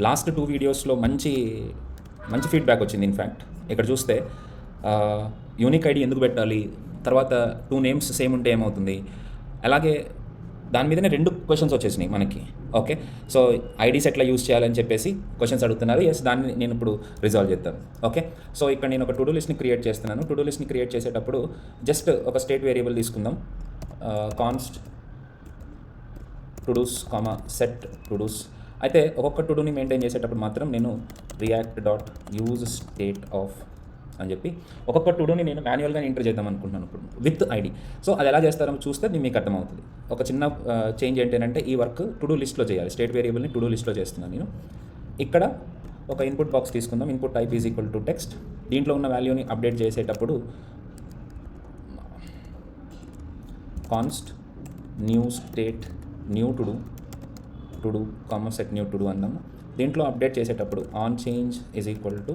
Last 2 వీడియోస్లో మంచి మంచి ఫీడ్బ్యాక్ వచ్చింది. ఇన్ఫ్యాక్ట్ ఇక్కడ చూస్తే యూనిక్ ఐడి ఎందుకు పెట్టాలి, తర్వాత 2 నేమ్స్ సేమ్ ఉంటే ఏమవుతుంది, అలాగే దాని మీదనే 2 క్వశ్చన్స్ వచ్చేసినాయి మనకి. ఓకే, సో ఐడీస్ ఎట్లా యూజ్ చేయాలని చెప్పేసి క్వశ్చన్స్ అడుగుతున్నారు. ఎస్, దాన్ని నేను ఇప్పుడు రిజాల్వ్ చేస్తాను. ఓకే, సో ఇక్కడ నేను ఒక టు డూ లిస్ట్ని క్రియేట్ చేస్తున్నాను. టు డూ లిస్ట్ని క్రియేట్ చేసేటప్పుడు జస్ట్ ఒక స్టేట్ వేరియబుల్ తీసుకుందాం. Const todos comma set todos. అయితే ఒక్కొక్క టు డూని మెయింటైన్ చేసేటప్పుడు మాత్రం నేను React dot use state of అని చెప్పి ఒక్కొక్క టు డూని నేను మాన్యువల్గా ఎంటర్ చేద్దాం అనుకుంటున్నాను ఇప్పుడు విత్ ఐడి. సో అది ఎలా చేస్తారో చూస్తే మీకు అర్థమవుతుంది. ఒక చిన్న చేంజ్ ఏంటంటే ఈ వర్క్ టు డూ లిస్ట్లో చేయాలి. స్టేట్ వేరియబుల్ని టు డూ లిస్ట్లో చేస్తున్నాను నేను. ఇక్కడ ఒక ఇన్పుట్ బాక్స్ తీసుకుందాం. Input type is equal to text. దీంట్లో ఉన్న వాల్యూని అప్డేట్ చేసేటప్పుడు const new state new to do comma set new to do అన్నాము. దీంట్లో అప్డేట్ చేసేటప్పుడు on change is equal to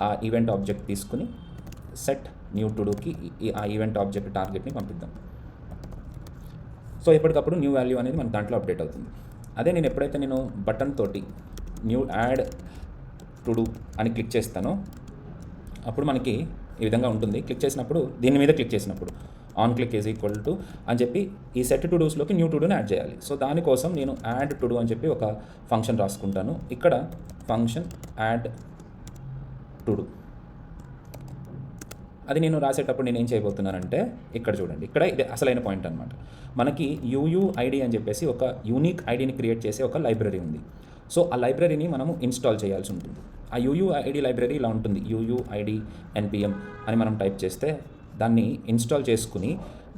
ఆ ఈవెంట్ ఆబ్జెక్ట్ తీసుకుని సెట్ న్యూ టు డూకి ఆ ఈవెంట్ ఆబ్జెక్ట్ టార్గెట్ని పంపిద్దాం. సో ఎప్పటికప్పుడు న్యూ వాల్యూ అనేది మన దాంట్లో అప్డేట్ అవుతుంది. అదే నేను ఎప్పుడైతే నేను బటన్ తోటి న్యూ యాడ్ టు డూ అని క్లిక్ చేస్తానో అప్పుడు మనకి ఈ విధంగా ఉంటుంది. క్లిక్ చేసినప్పుడు దీని మీద క్లిక్ చేసినప్పుడు on click is equal to అని చెప్పి ఈ సెట్ టు డూస్లోకి న్యూ టు డూని యాడ్ చేయాలి. సో దానికోసం నేను యాడ్ టు డూ అని చెప్పి ఒక ఫంక్షన్ రాసుకుంటాను. ఇక్కడ ఫంక్షన్ యాడ్ టు డూ అది నేను రాసేటప్పుడు నేను ఏం చేయబోతున్నానంటే ఇక్కడ చూడండి, ఇక్కడ ఇది అసలైన పాయింట్ అనమాట. మనకి యూయూఐడి అని చెప్పేసి ఒక యూనిక్ ఐడిని క్రియేట్ చేసే ఒక లైబ్రరీ ఉంది. సో ఆ లైబ్రరీని మనము ఇన్స్టాల్ చేయాల్సి ఉంటుంది. ఆ యూయూఐడి లైబ్రరీ ఇలా ఉంటుంది. యూయూఐడి npm అని మనం టైప్ చేస్తే దాన్ని ఇన్స్టాల్ చేసుకుని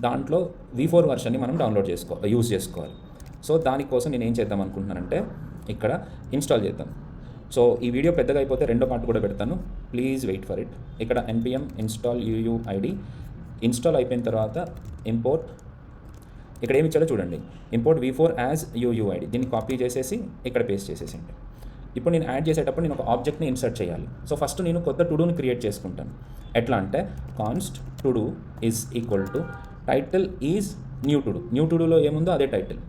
దాంట్లో v4 వర్షన్ని మనం యూజ్ చేసుకోవాలి. సో దానికోసం నేను ఏం చేద్దాం అనుకుంటున్నానంటే ఇక్కడ ఇన్స్టాల్ చేద్దాం. సో ఈ వీడియో పెద్దగా అయిపోతే రెండో పార్ట్ కూడా పెడతాను, ప్లీజ్ వెయిట్ ఫర్ ఇట్. ఇక్కడ npm ఇన్స్టాల్ యూయూఐడి ఇన్స్టాల్ అయిపోయిన తర్వాత ఇంపోర్ట్, ఇక్కడ ఏమి ఇచ్చాడో చూడండి, ఇంపోర్ట్ v4 యాజ్ యూయూఐడి. దీన్ని కాపీ చేసేసి ఇక్కడ పేస్ట్ చేసేసిండి. ఇప్పుడు నేను యాడ్ చేసేటప్పుడు నేను ఒక ఆబ్జెక్ట్ని ఇన్సర్ట్ చేయాలి. సో ఫస్ట్ నేను కొత్త టు డూని క్రియేట్ చేసుకుంటాను. ఎట్లా అంటే const todo is equal to title is new todo. New టు డూలో ఏముందో అదే టైటిల్.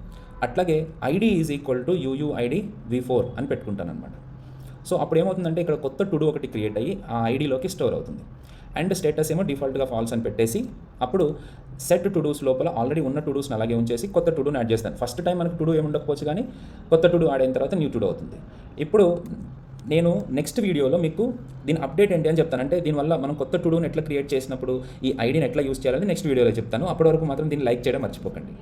అట్లాగే ID is equal to UUID v4 అని పెట్టుకుంటాను అనమాట. సో అప్పుడు ఏమవుతుందంటే ఇక్కడ కొత్త టు డూ ఒకటి క్రియేట్ అయ్యి ఆ ఐడిలోకి స్టోర్ అవుతుంది. అండ్ స్టేటస్ ఏమో డిఫాల్ట్గా ఫాల్స్ అని పెట్టేసి అప్పుడు సెట్ టు డూస్ లోపల ఆల్రెడీ ఉన్న టు డూస్ని అలాగే ఉంచేసి కొత్త టు డూని యాడ్ చేస్తాను. ఫస్ట్ టైం మనకు టు డూ ఏముండకపోవచ్చు, కానీ కొత్త టు డూ యాడ్ అయిన తర్వాత న్యూ టు డూ అవుతుంది. ఇప్పుడు నేను నెక్స్ట్ వీడియోలో మీకు దీని అప్డేట్ ఏంటి అని చెప్తాను. అంటే దీనివల్ల మనం కొత్త టు డూని ఎట్లా క్రియేట్ చేసినప్పుడు ఈ ఐడిని ఎట్లా యూస్ చేయాలని నెక్స్ట్ వీడియోలో చెప్తాను. అప్పటి వరకు మాత్రం దీన్ని లైక్ చేయడం మర్చిపోకండి.